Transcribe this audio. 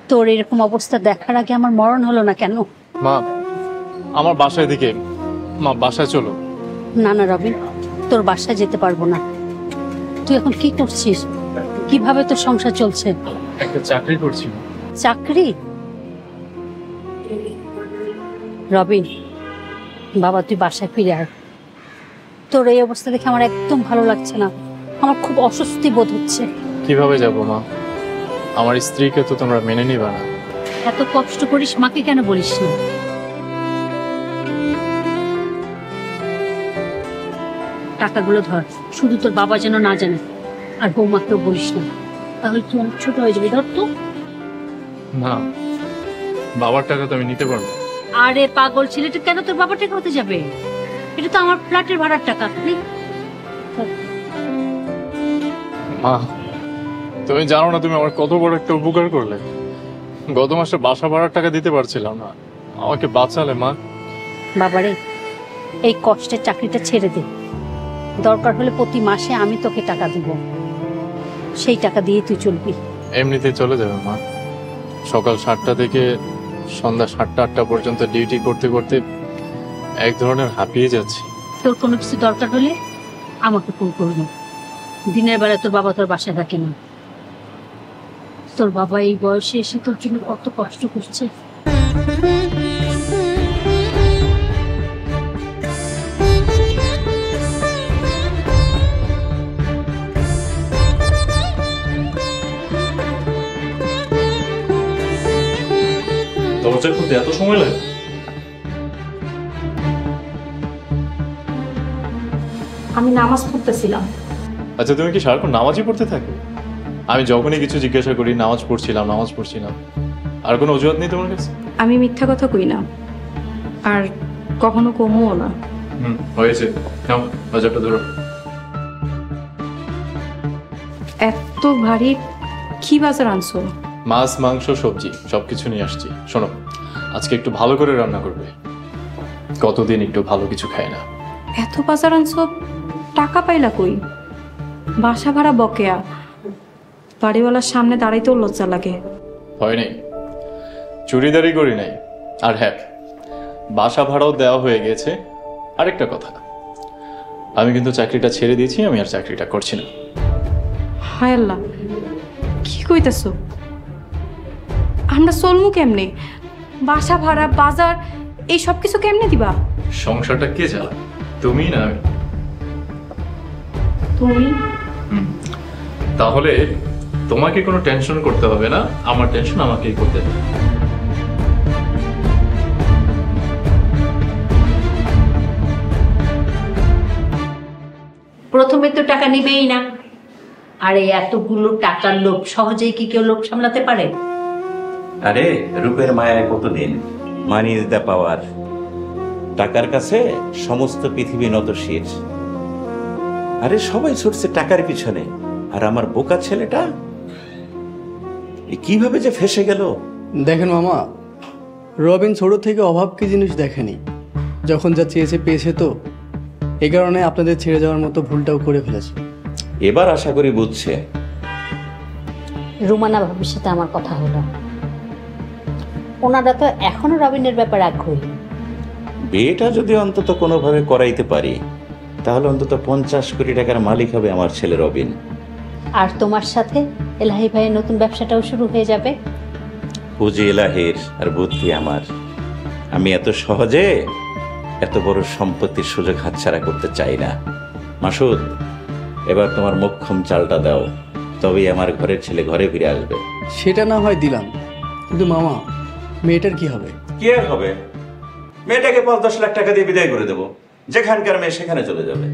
তোর এরকম অবস্থা দেখার আগে আমার মরণ হলো না কেন? মা, আমার বাসায় দিকে, মা বাসায় চলো। না না রবিন, তোর বাসায় যেতে পারবো না। তুই এখন কি করছিস? কিভাবে তোর সংসার চলছে? একটা চাকরি করছি। চাকরি? রবিন বাবা, তুই বাসায় ফিরে আয়। তোর এই অবস্থা দেখে আমার একদম ভালো লাগছে না, আমার খুব অস্বস্তি বোধ হচ্ছে। কিভাবে যাব মা? আমার স্ত্রীকে তো তোমরা মেনে নিবা না। এত কষ্ট করিস, মাকে কেন বলিস না? টাকাগুলো ধর, শুধু তোর বাবা যেন না জানে, আর বৌমাকেও বলিস না, তাহলে তুই অনেক ছোট হয়ে যাবি। ধর তো। না, বাবার টাকা তো আমি নিতে পারবো। আরে পাগল ছেলেটা, কেন তোর বাবার টাকা হতে যাবে? এটা তো আমার ফ্ল্যাটের ভাড়ার টাকা। মা, তুমি জানো না তুমি আমার কত বড় একটা উপকার করলে। গত মাসে বাসা ভাড়ার টাকা দিতে পারছিলাম না, আমাকে বাঁচালে মা। বাবারে, এই কষ্টের চাকরিটা ছেড়ে দে। দরকার হলে প্রতি মাসে আমি তোকে টাকা দিব, সেই টাকা দিয়ে তুই চলবি। এমনিতেই চলে যাবে মা। সকাল 7টা থেকে সন্ধ্যা 7টা-8টা পর্যন্ত ডিউটি করতে করতে এক ধরনের হাঁপিয়ে যাচ্ছি। তোর কোনো কিছু দরকার হলে আমাকে ফোন করবি। দিনের বেলা তোর বাবা তোর বাসায় থাকে না। তোর বাবা এই বয়সে এসে তোর জন্য কত কষ্ট করছে। দরজা খুলতে এত সময় লাগে? আমি নামাজ পড়তেছিলাম। আচ্ছা, তুমি কি সারাক্ষণ নামাজই পড়তে থাকো? আমি যখনই কিছু জিজ্ঞাসা করি নামাজ পড়ছিলাম নামাজ পড়ছিলাম, আর কোনো অজুহাত নেই তোমার কাছে? আমি মিথ্যা কথা কই না, আর কখনো কমও না। হয়েছে, নাও বাজারটা ধরো। এত ভারী কি বাজার আনছো? মাছ মাংস সবজি সবকিছু নিয়ে আসছি। শোনো, আজকে একটু ভালো করে রান্না করবে, কতদিন একটু ভালো কিছু খাই না। এত বাজার আনছো, টাকা পাইলা কই? বাসা ভাড়া বকেয়া, বাড়িওয়ালার সামনে দাঁড়াইতেও লজ্জা লাগে। হয় নেই, চুরিদারি করি নাই। আর হ্যাঁ, বাসা ভাড়াও দেওয়া হয়ে গেছে। আরেকটা কথা, আমি কিন্তু চাকরিটা ছেড়ে দিয়েছি, আমি আর চাকরিটা করছি না। হায় আল্লাহ, কি কইতেছো? আমরা চলমু কেমনে? বাসা ভাড়া, বাজার, এই সব কিছু কেমনে দিবা? সংসারটা কে চালায়, তুমি না আমি? তুমি? তাহলে তোমাকে কোনো টেনশন করতে হবে না, আমার টেনশন আমাকেই করতে হবে। প্রথমে তো টাকা নিবেই না, আর এই এতগুলো টাকার লোভ সহজেই কি কেউ লোভ সামলাতে পারে? আরে রূপের মায়ায় কতদিন, মানি দ্য পাওয়ার। টাকার কাছে সমস্ত পৃথিবী নতশির। আরে সবাই ছুটছে টাকার পিছনে, আর আমার বোকা ছেলেটা কিভাবে যে ফেসে গেল। দেখেন মামা, রবিন ছোট থেকে অভাব কি জিনিস দেখেনি, যখন যা চেয়েছে পেয়েছে, তো এই কারণে আপনাদের ছেড়ে যাওয়ার মতো ভুলটাও করে ফেলেছে। এবার আশা করি বুঝছে। রুমানা ভাবির সাথে আমার কথা হলো, ওনারা তো এখনো রবিনের ব্যাপারে আগ্রহী। বিয়েটা যদি অন্তত কোনোভাবে করাইতে পারি, তাহলে অন্তত 50 কোটি টাকার মালিক হবে আমার ছেলে রবিন। আর তোমার সাথে এলাহি ভাইয়ের নতুন ব্যবসাটাও শুরু হয়ে যাবে। পুঁজি এলাহের আর বুদ্ধি আমার। আমি এত সহজে এত বড় সম্পত্তির সুযোগ হাতছাড়া করতে চাই না। মাসুদ, এবার তোমার মোক্ষম চালটা দাও, তবেই আমার ঘরের ছেলে ঘরে ফিরে আসবে। সেটা না হয় দিলাম, কিন্তু মামা মেয়েটার কি হবে? কি আর হবে? মেয়েটাকে 5-10 লাখ টাকা দিয়ে বিদায় করে দেবো, যেখানকার মেয়ে সেখানে চলে যাবে।